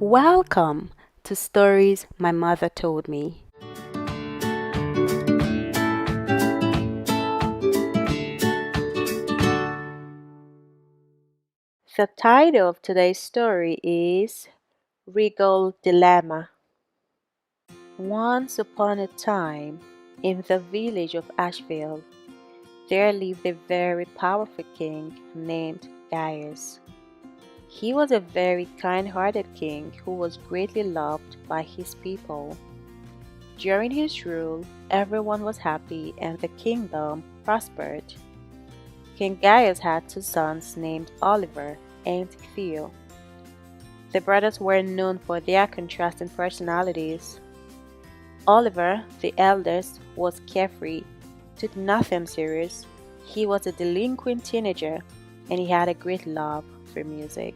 Welcome to Stories My Mother Told Me. The title of today's story is Regal Dilemma. Once upon a time, in the village of Asheville, there lived a very powerful king named Gaius. He was a very kind-hearted king who was greatly loved by his people. During his rule, everyone was happy and the kingdom prospered. King Gaius had two sons named Oliver and Theo. The brothers were known for their contrasting personalities. Oliver, the eldest, was carefree, took nothing serious. He was a delinquent teenager and he had a great love for music.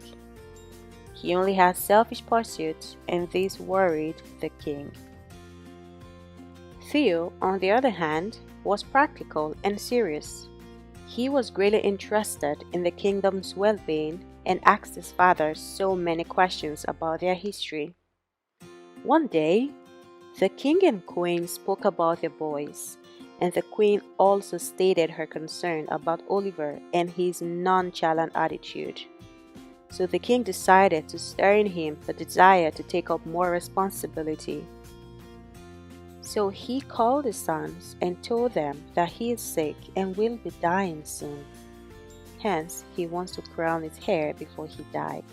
He only had selfish pursuits and this worried the king. Theo, on the other hand, was practical and serious. He was greatly interested in the kingdom's well-being and asked his father so many questions about their history. One day, the king and queen spoke about their boys, and the queen also stated her concern about Oliver and his nonchalant attitude. So the king decided to stir in him the desire to take up more responsibility. So he called his sons and told them that he is sick and will be dying soon. Hence, he wants to crown his heir before he dies.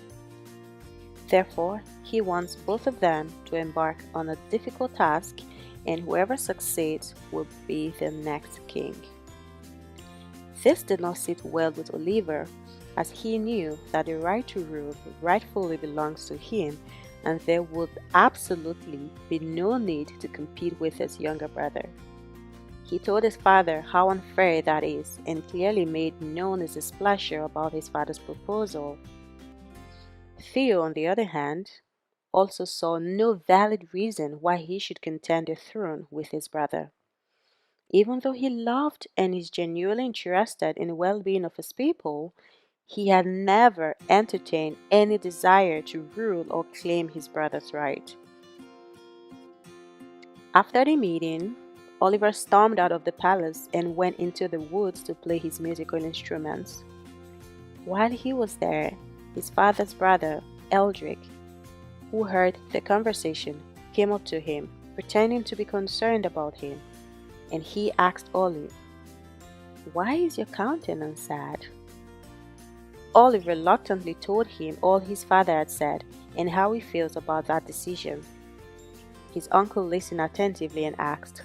Therefore, he wants both of them to embark on a difficult task, and whoever succeeds will be the next king. This did not sit well with Oliver, as he knew that the right to rule rightfully belongs to him, and there would absolutely be no need to compete with his younger brother. He told his father how unfair that is and clearly made known his displeasure about his father's proposal. Theo, on the other hand, also saw no valid reason why he should contend the throne with his brother. Even though he loved and is genuinely interested in the well-being of his people, he had never entertained any desire to rule or claim his brother's right. After the meeting, Oliver stormed out of the palace and went into the woods to play his musical instruments. While he was there, his father's brother, Eldrick, who heard the conversation, came up to him, pretending to be concerned about him, and he asked Olive, "Why is your countenance sad?" Olive reluctantly told him all his father had said and how he feels about that decision. His uncle listened attentively and asked,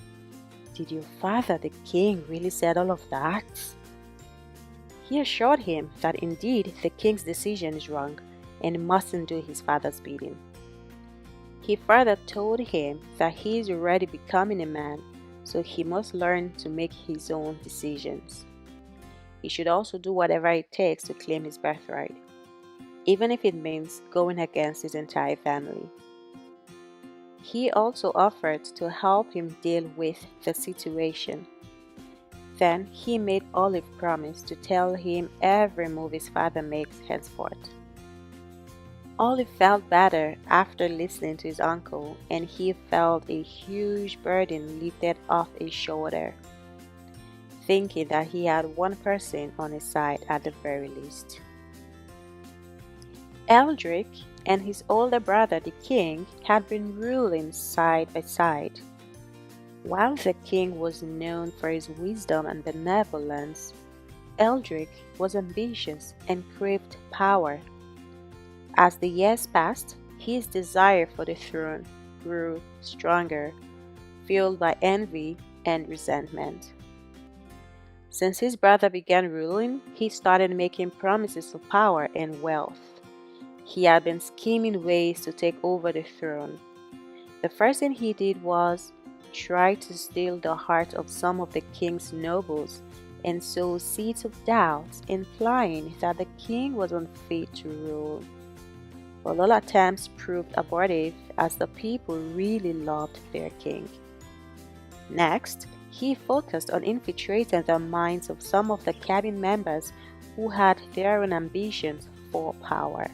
"Did your father, the king, really said all of that?" He assured him that indeed the king's decision is wrong and mustn't do his father's bidding. He further told him that he is already becoming a man, so he must learn to make his own decisions. He should also do whatever it takes to claim his birthright, even if it means going against his entire family. He also offered to help him deal with the situation. Then he made Olive promise to tell him every move his father makes henceforth. Olive felt better after listening to his uncle, and he felt a huge burden lifted off his shoulder, thinking that he had one person on his side at the very least. Eldrick and his older brother the king had been ruling side by side. While the king was known for his wisdom and benevolence, Eldrick was ambitious and craved power. As the years passed, his desire for the throne grew stronger, fueled by envy and resentment. Since his brother began ruling, he started making promises of power and wealth. He had been scheming ways to take over the throne. The first thing he did was try to steal the heart of some of the king's nobles and sow seeds of doubt, implying that the king was unfit to rule. But all attempts proved abortive as the people really loved their king. Next, he focused on infiltrating the minds of some of the cabinet members who had their own ambitions for power.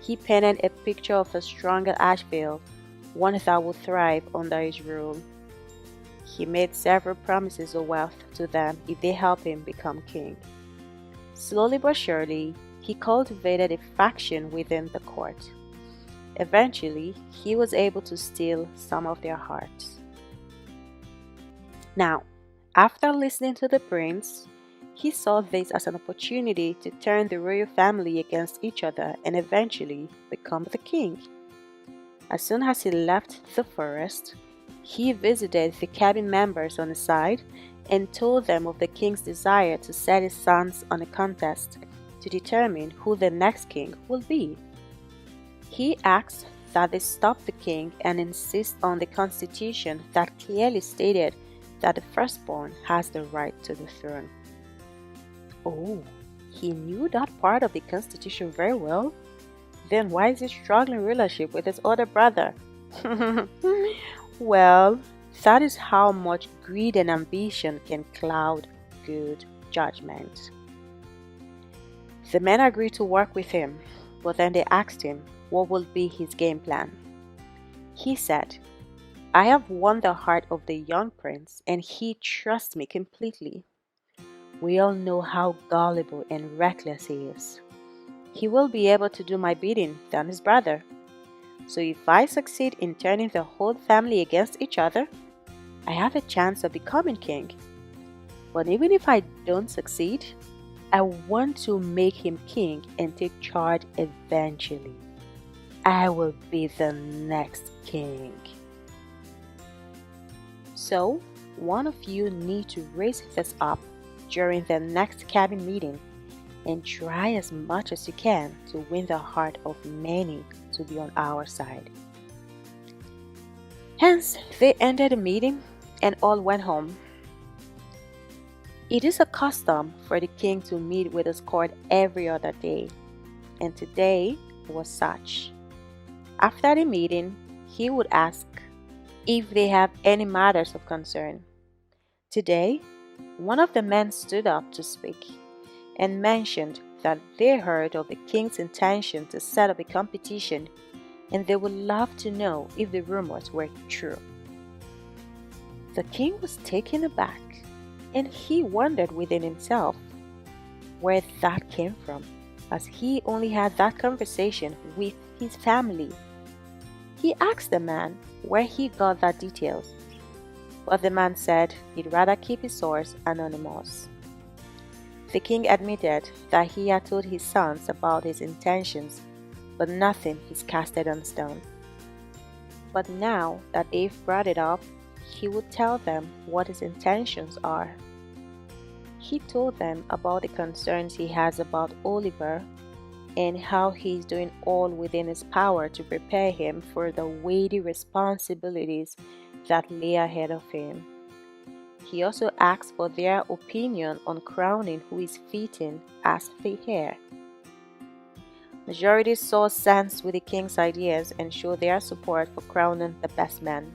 he painted a picture of a stronger Ashbel, one that would thrive under his rule. He made several promises of wealth to them if they helped him become king. Slowly but surely, he cultivated a faction within the court. Eventually, he was able to steal some of their hearts. Now, after listening to the prince, he saw this as an opportunity to turn the royal family against each other and eventually become the king. As soon as he left the forest, he visited the cabinet members on the side and told them of the king's desire to set his sons on a contest to determine who the next king will be. He asked that they stop the king and insist on the constitution that clearly stated that the firstborn has the right to the throne. Oh, he knew that part of the constitution very well? Then why is he struggling relationship with his older brother? Well, that is how much greed and ambition can cloud good judgment. The men agreed to work with him, but then they asked him what would be his game plan. He said, "I have won the heart of the young prince and he trusts me completely. We all know how gullible and reckless he is. He will be able to do my bidding than his brother. So if I succeed in turning the whole family against each other, I have a chance of becoming king. But even if I don't succeed, I want to make him king and take charge eventually. I will be the next king." So, one of you need to raise this up during the next cabinet meeting and try as much as you can to win the heart of many to be on our side. Hence, they ended the meeting and all went home. It is a custom for the king to meet with his court every other day, and today was such. After the meeting, he would ask if they have any matters of concern. Today, one of the men stood up to speak and mentioned that they heard of the king's intention to set up a competition and they would love to know if the rumors were true. The king was taken aback and he wondered within himself where that came from, as he only had that conversation with his family. He asked the man where he got that details, but the man said he'd rather keep his source anonymous. The king admitted that he had told his sons about his intentions, but nothing is casted on stone. But now that they've brought it up, he would tell them what his intentions are. He told them about the concerns he has about Oliver and how he is doing all within his power to prepare him for the weighty responsibilities that lay ahead of him. He also asked for their opinion on crowning who is fitting as the heir. Majority saw sense with the king's ideas and showed their support for crowning the best man.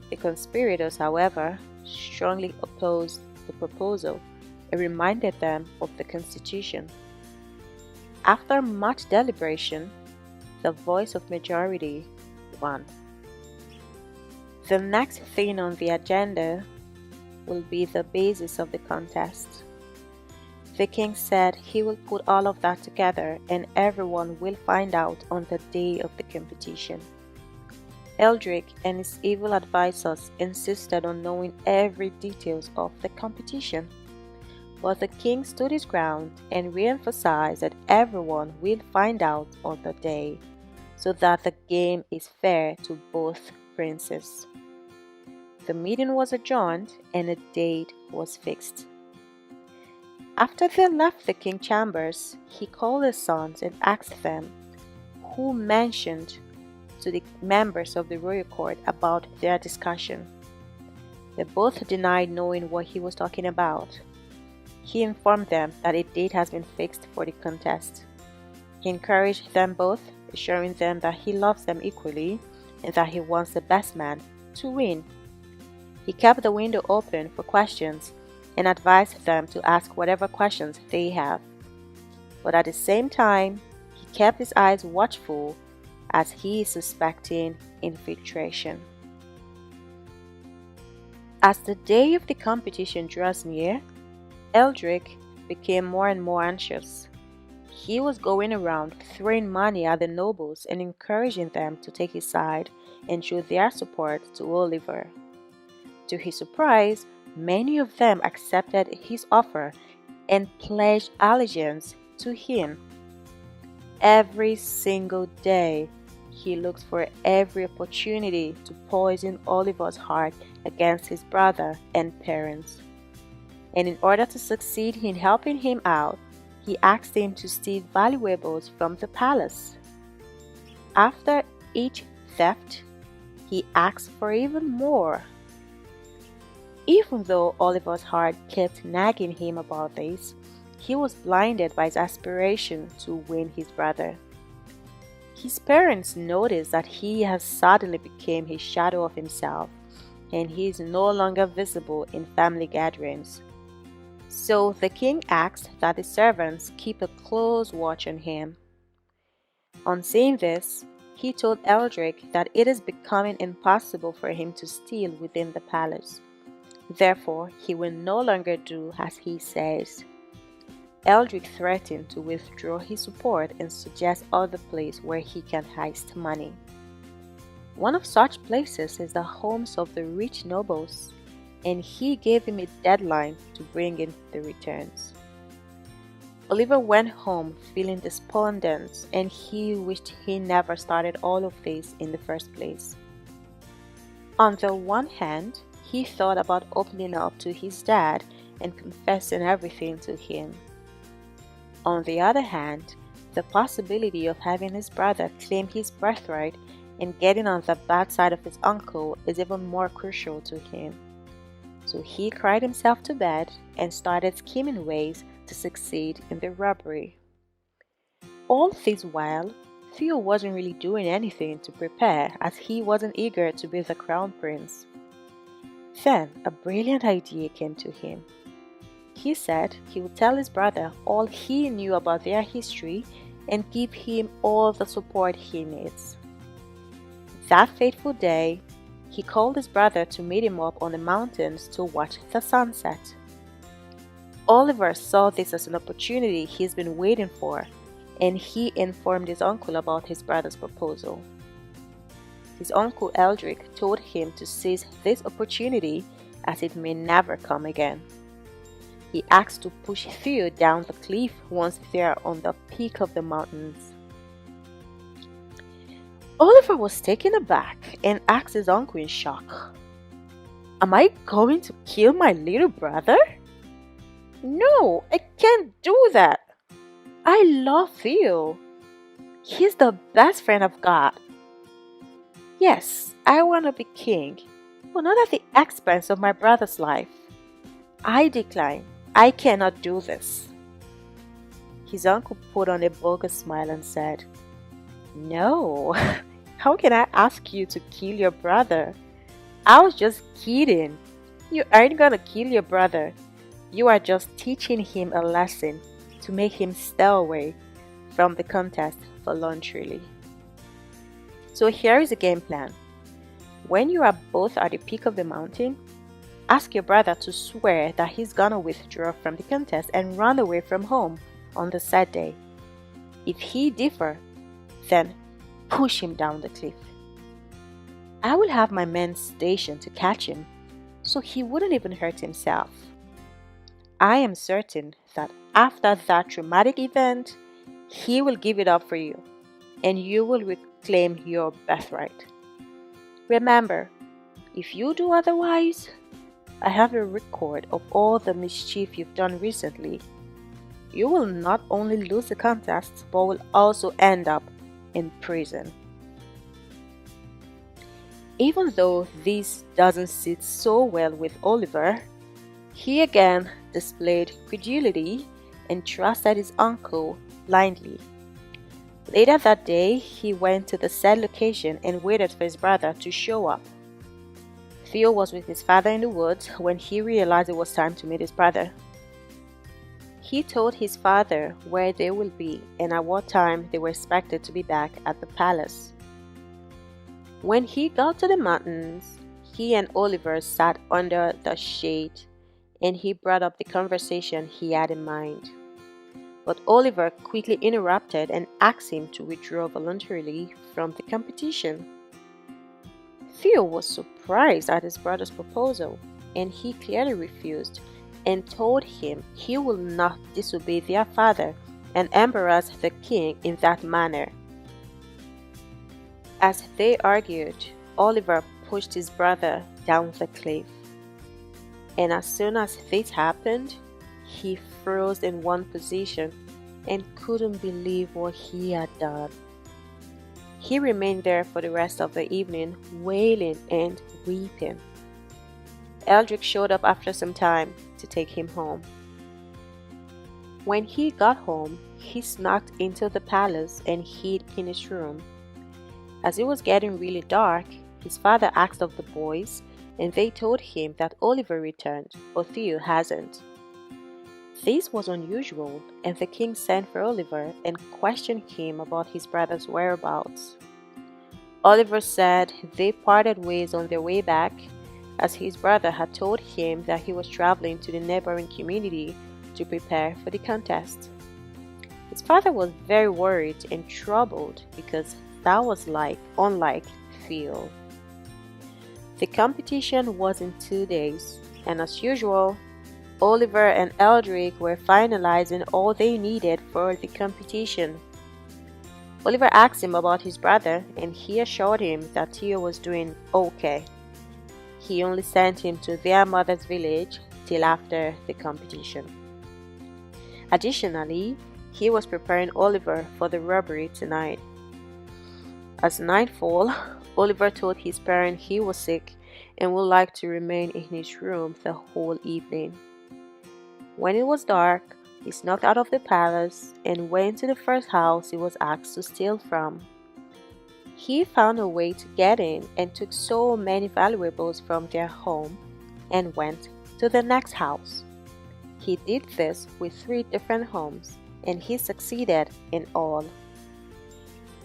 The conspirators, however, strongly opposed the proposal and reminded them of the constitution. After much deliberation, the voice of majority won. The next thing on the agenda will be the basis of the contest. The king said he will put all of that together and everyone will find out on the day of the competition. Eldrick and his evil advisors insisted on knowing every details of the competition. But the king stood his ground and re-emphasized that everyone will find out on the day, so that the game is fair to both princes. The meeting was adjourned and a date was fixed. After they left the king's chambers, he called his sons and asked them who mentioned to the members of the royal court about their discussion. They both denied knowing what he was talking about. He informed them that a date has been fixed for the contest. He encouraged them both, assuring them that he loves them equally and that he wants the best man to win. He kept the window open for questions and advised them to ask whatever questions they have. But at the same time, he kept his eyes watchful as he is suspecting infiltration. As the day of the competition draws near, Eldrick became more and more anxious. He was going around throwing money at the nobles and encouraging them to take his side and show their support to Oliver. To his surprise, many of them accepted his offer and pledged allegiance to him. Every single day, he looked for every opportunity to poison Oliver's heart against his brother and parents. And in order to succeed in helping him out, he asked him to steal valuables from the palace. After each theft, he asked for even more. Even though Oliver's heart kept nagging him about this, he was blinded by his aspiration to win his brother. His parents noticed that he has suddenly become a shadow of himself, and he is no longer visible in family gatherings. So the king asked that the servants keep a close watch on him. On seeing this, he told Eldrick that it is becoming impossible for him to steal within the palace. Therefore, he will no longer do as he says. Eldrick threatened to withdraw his support and suggest other places where he can heist money. One of such places is the homes of the rich nobles, and he gave him a deadline to bring in the returns. Oliver went home feeling despondent, and he wished he never started all of this in the first place. On the one hand, he thought about opening up to his dad and confessing everything to him. On the other hand, the possibility of having his brother claim his birthright and getting on the bad side of his uncle is even more crucial to him. So he cried himself to bed and started scheming ways to succeed in the robbery. All this while, Theo wasn't really doing anything to prepare, as he wasn't eager to be the crown prince. Then a brilliant idea came to him. He said he would tell his brother all he knew about their history and give him all the support he needs. That fateful day, he called his brother to meet him up on the mountains to watch the sunset. Oliver saw this as an opportunity he's been waiting for, and he informed his uncle about his brother's proposal. His uncle Eldrick told him to seize this opportunity as it may never come again. He asked to push Theo down the cliff once they are on the peak of the mountains. Oliver was taken aback and asked his uncle in shock, "Am I going to kill my little brother? No, I can't do that. I love Theo. He's the best friend I've got. Yes, I want to be king, but not at the expense of my brother's life. I decline. I cannot do this." His uncle put on a bogus smile and said, "No, how can I ask you to kill your brother? I was just kidding. You aren't gonna kill your brother. You are just teaching him a lesson to make him stay away from the contest voluntarily." So here is a game plan. When you are both at the peak of the mountain, ask your brother to swear that he's gonna withdraw from the contest and run away from home on the said day. If he differs, then push him down the cliff. I will have my men stationed to catch him, so he wouldn't even hurt himself. I am certain that after that traumatic event, he will give it up for you, and you will reclaim your birthright. Remember, if you do otherwise, I have a record of all the mischief you've done recently. You will not only lose the contest, but will also end up in prison. Even though this doesn't sit so well with Oliver, he again displayed credulity and trusted his uncle blindly. Later that day, he went to the said location and waited for his brother to show up. Theo was with his father in the woods when he realized it was time to meet his brother. He told his father where they will be and at what time they were expected to be back at the palace. When he got to the mountains, he and Oliver sat under the shade, and he brought up the conversation he had in mind. But Oliver quickly interrupted and asked him to withdraw voluntarily from the competition. Theo was surprised at his brother's proposal, and he clearly refused and told him he will not disobey their father and embarrass the king in that manner. As they argued, Oliver pushed his brother down the cliff, and as soon as this happened, he froze in one position and couldn't believe what he had done. He remained there for the rest of the evening, wailing and weeping. Eldrick showed up after some time to take him home. When he got home, he snuck into the palace and hid in his room. As it was getting really dark, his father asked of the boys, and they told him that Oliver returned, but Theo hasn't. This was unusual, and the king sent for Oliver and questioned him about his brother's whereabouts. Oliver said they parted ways on their way back, as his brother had told him that he was traveling to the neighboring community to prepare for the contest. His father was very worried and troubled because that was unlike Theo. The competition was in 2 days, and as usual, Oliver and Eldrick were finalizing all they needed for the competition. Oliver asked him about his brother, and he assured him that Theo was doing okay. He only sent him to their mother's village till after the competition. Additionally, he was preparing Oliver for the robbery tonight. As nightfall, Oliver told his parents he was sick and would like to remain in his room the whole evening. When it was dark, he snuck out of the palace and went to the first house he was asked to steal from. He found a way to get in and took so many valuables from their home and went to the next house. He did this with 3 different homes, and he succeeded in all.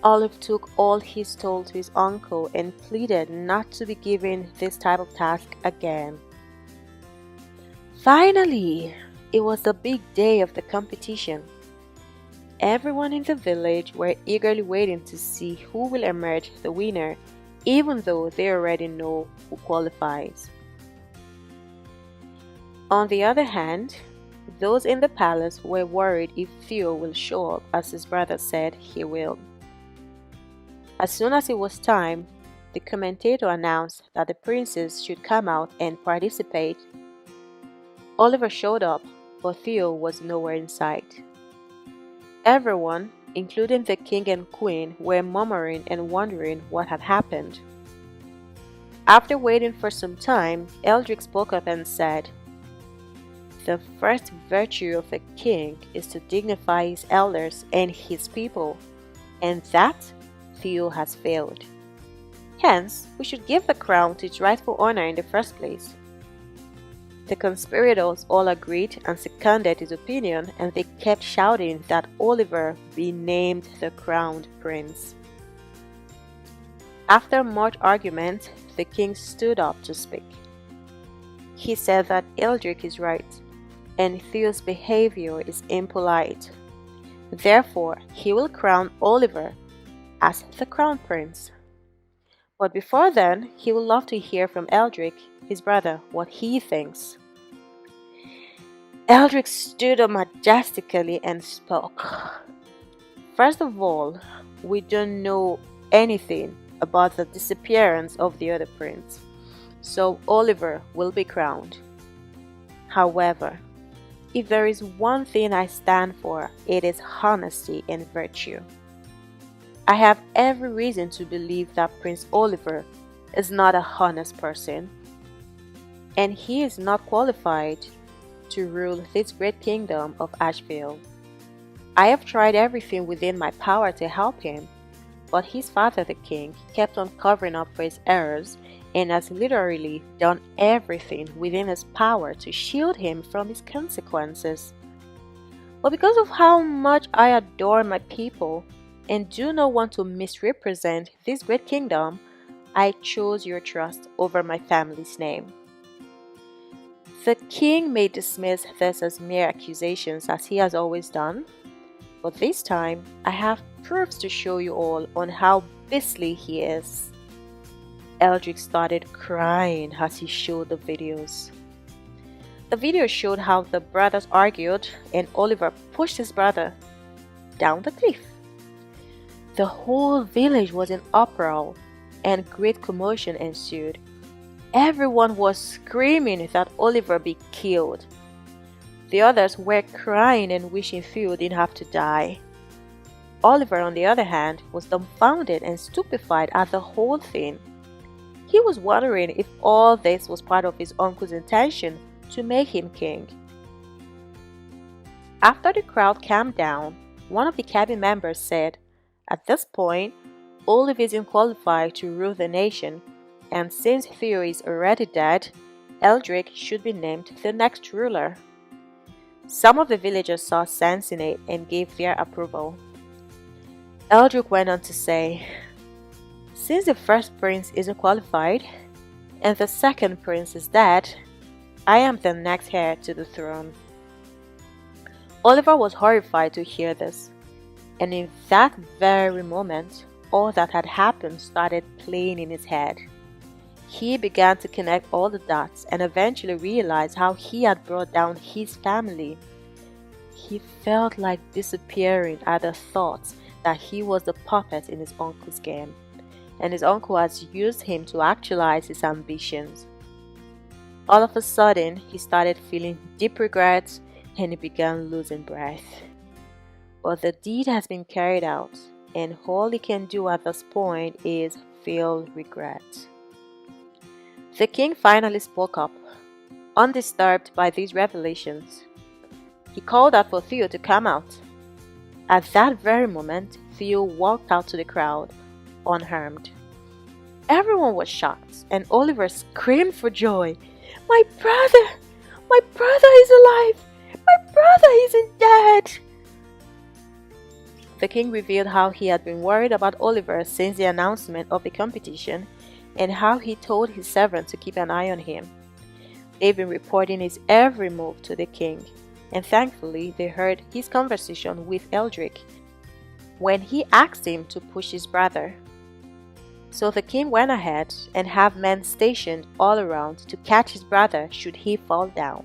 Olive took all he stole to his uncle and pleaded not to be given this type of task again. Finally, it was the big day of the competition. Everyone in the village were eagerly waiting to see who will emerge the winner, even though they already know who qualifies. On the other hand, those in the palace were worried if Theo will show up as his brother said he will. As soon as it was time, the commentator announced that the princes should come out and participate. Oliver showed up, but Theo was nowhere in sight. Everyone, including the king and queen, were murmuring and wondering what had happened. After waiting for some time, Eldrick spoke up and said, "The first virtue of a king is to dignify his elders and his people, and that Theo has failed. Hence, we should give the crown to its rightful honor in the first place." The conspirators all agreed and seconded his opinion, and they kept shouting that Oliver be named the crowned prince. After much argument, the king stood up to speak. He said that Eldrick is right, and Theo's behavior is impolite. Therefore, he will crown Oliver as the crown prince. But before then, he would love to hear from Eldrick, his brother, what he thinks. Eldrick stood up majestically and spoke. "First of all, we don't know anything about the disappearance of the other prince, so Oliver will be crowned. However, if there is one thing I stand for, it is honesty and virtue. I have every reason to believe that Prince Oliver is not a honest person, and he is not qualified to rule this great kingdom of Asheville. I have tried everything within my power to help him, but his father, the king, kept on covering up for his errors and has literally done everything within his power to shield him from his consequences. But because of how much I adore my people and do not want to misrepresent this great kingdom, I chose your trust over my family's name." The king may dismiss this as mere accusations as he has always done, but this time I have proofs to show you all on how beastly he is. Eldrick started crying as he showed the videos. The video showed how the brothers argued and Oliver pushed his brother down the cliff. The whole village was in uproar and great commotion ensued. Everyone was screaming that Oliver be killed. The others were crying and wishing Theo didn't have to die. Oliver, on the other hand, was dumbfounded and stupefied at the whole thing. He was wondering if all this was part of his uncle's intention to make him king. After the crowd calmed down, one of the cabin members said, "At this point, Oliver isn't qualified to rule the nation, and since Theo is already dead, Eldrick should be named the next ruler." Some of the villagers saw sense in it and gave their approval. Eldrick went on to say, "Since the first prince isn't qualified, and the second prince is dead, I am the next heir to the throne." Oliver was horrified to hear this, and in that very moment, all that had happened started playing in his head. He began to connect all the dots and eventually realized how he had brought down his family. He felt like disappearing at the thought that he was the puppet in his uncle's game, and his uncle has used him to actualize his ambitions. All of a sudden, he started feeling deep regret and he began losing breath. But the deed has been carried out, and all he can do at this point is feel regret. The king finally spoke up, undisturbed by these revelations. He called out for Theo to come out. At that very moment, Theo walked out to the crowd, unharmed. Everyone was shocked, and Oliver screamed for joy. "My brother! My brother is alive! My brother isn't dead!" The king revealed how he had been worried about Oliver since the announcement of the competition and how he told his servants to keep an eye on him. They've been reporting his every move to the king, and thankfully they heard his conversation with Eldrick when he asked him to push his brother. So the king went ahead and had men stationed all around to catch his brother should he fall down.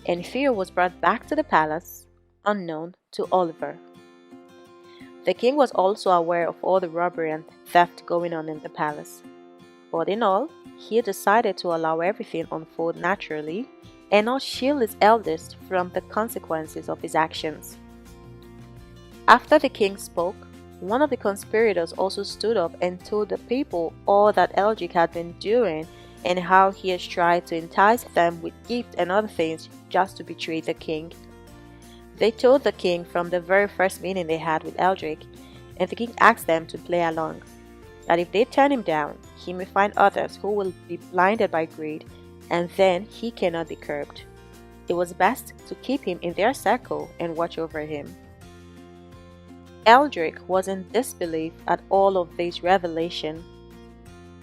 And Theo was brought back to the palace, unknown to Oliver. The king was also aware of all the robbery and theft going on in the palace. But in all, he decided to allow everything unfold naturally and not shield his eldest from the consequences of his actions. After the king spoke, one of the conspirators also stood up and told the people all that Eldrick had been doing and how he has tried to entice them with gifts and other things just to betray the king. They told the king from the very first meeting they had with Eldrick, and the king asked them to play along, that if they turn him down, he may find others who will be blinded by greed, and then he cannot be curbed. It was best to keep him in their circle and watch over him. Eldrick was in disbelief at all of this revelation.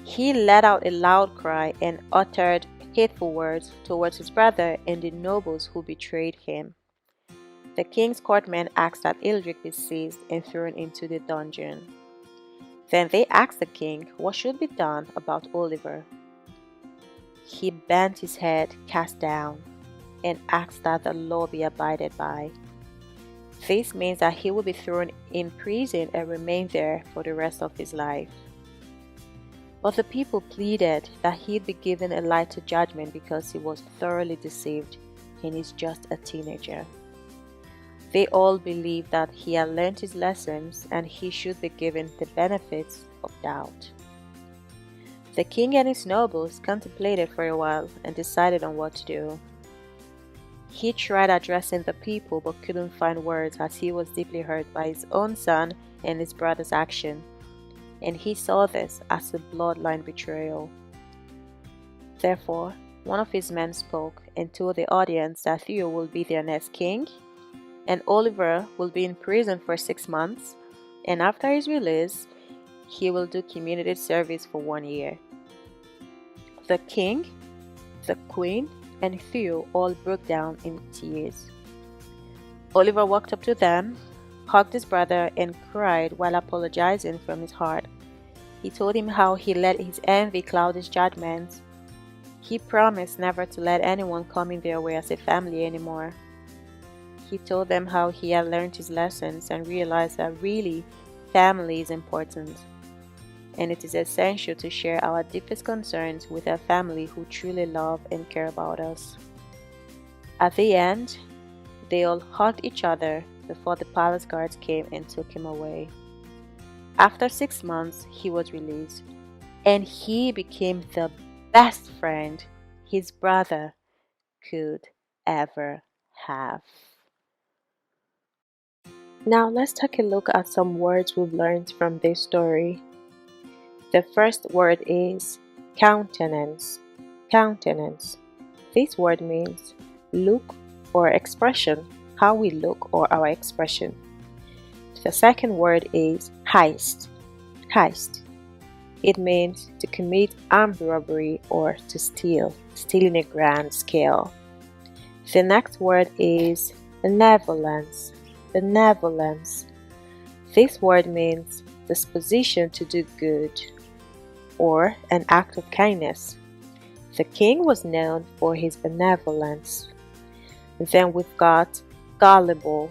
He let out a loud cry and uttered hateful words towards his brother and the nobles who betrayed him. The king's courtmen asked that Eldrick be seized and thrown into the dungeon. Then they asked the king what should be done about Oliver. He bent his head, cast down, and asked that the law be abided by. This means that he will be thrown in prison and remain there for the rest of his life. But the people pleaded that he'd be given a lighter judgment because he was thoroughly deceived and is just a teenager. They all believed that he had learned his lessons and he should be given the benefits of doubt. The king and his nobles contemplated for a while and decided on what to do. He tried addressing the people but couldn't find words as he was deeply hurt by his own son and his brother's action, and he saw this as a bloodline betrayal. Therefore, one of his men spoke and told the audience that Theo will be their next king, and Oliver will be in prison for 6 months, and after his release, he will do community service for 1 year. The king, the queen, and Theo all broke down in tears. Oliver walked up to them, hugged his brother, and cried while apologizing from his heart. He told him how he let his envy cloud his judgments. He promised never to let anyone come in their way as a family anymore. He told them how he had learned his lessons and realized that really, family is important. And it is essential to share our deepest concerns with a family who truly love and care about us. At the end, they all hugged each other before the palace guards came and took him away. After 6 months, he was released, and he became the best friend his brother could ever have. Now let's take a look at some words we've learned from this story. The first word is countenance. Countenance. This word means look or expression, how we look or our expression. The second word is heist. Heist. It means to commit armed robbery or to steal in a grand scale. The next word is benevolence. Benevolence. This word means disposition to do good or an act of kindness. The king was known for his benevolence. Then we've got gullible.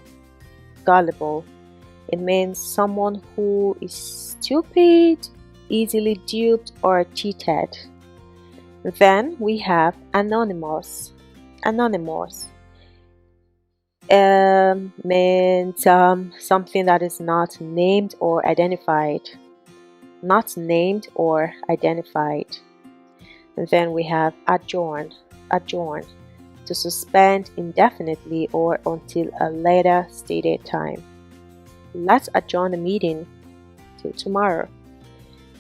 Gullible. It means someone who is stupid, easily duped or cheated. Then we have anonymous. Anonymous means something that is not named or identified. Not named or identified. Then we have adjourn. Adjourn. To suspend indefinitely or until a later stated time. Let's adjourn the meeting till tomorrow.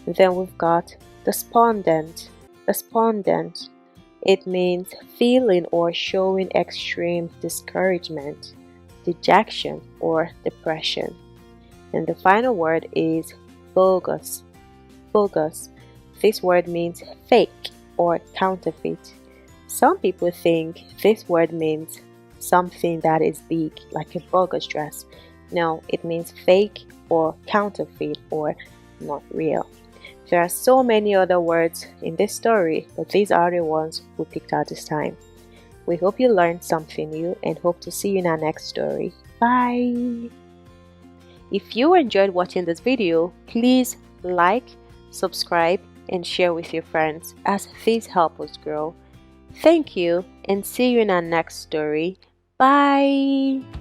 Then we've got despondent. Despondent. It means feeling or showing extreme discouragement, dejection, or depression. And the final word is bogus. Bogus. This word means fake or counterfeit. Some people think this word means something that is big, like a bogus dress. No, it means fake or counterfeit or not real. There are so many other words in this story, but these are the ones we picked out this time. We hope you learned something new and hope to see you in our next story. Bye! If you enjoyed watching this video, please like, subscribe, and share with your friends as these help us grow. Thank you and see you in our next story. Bye!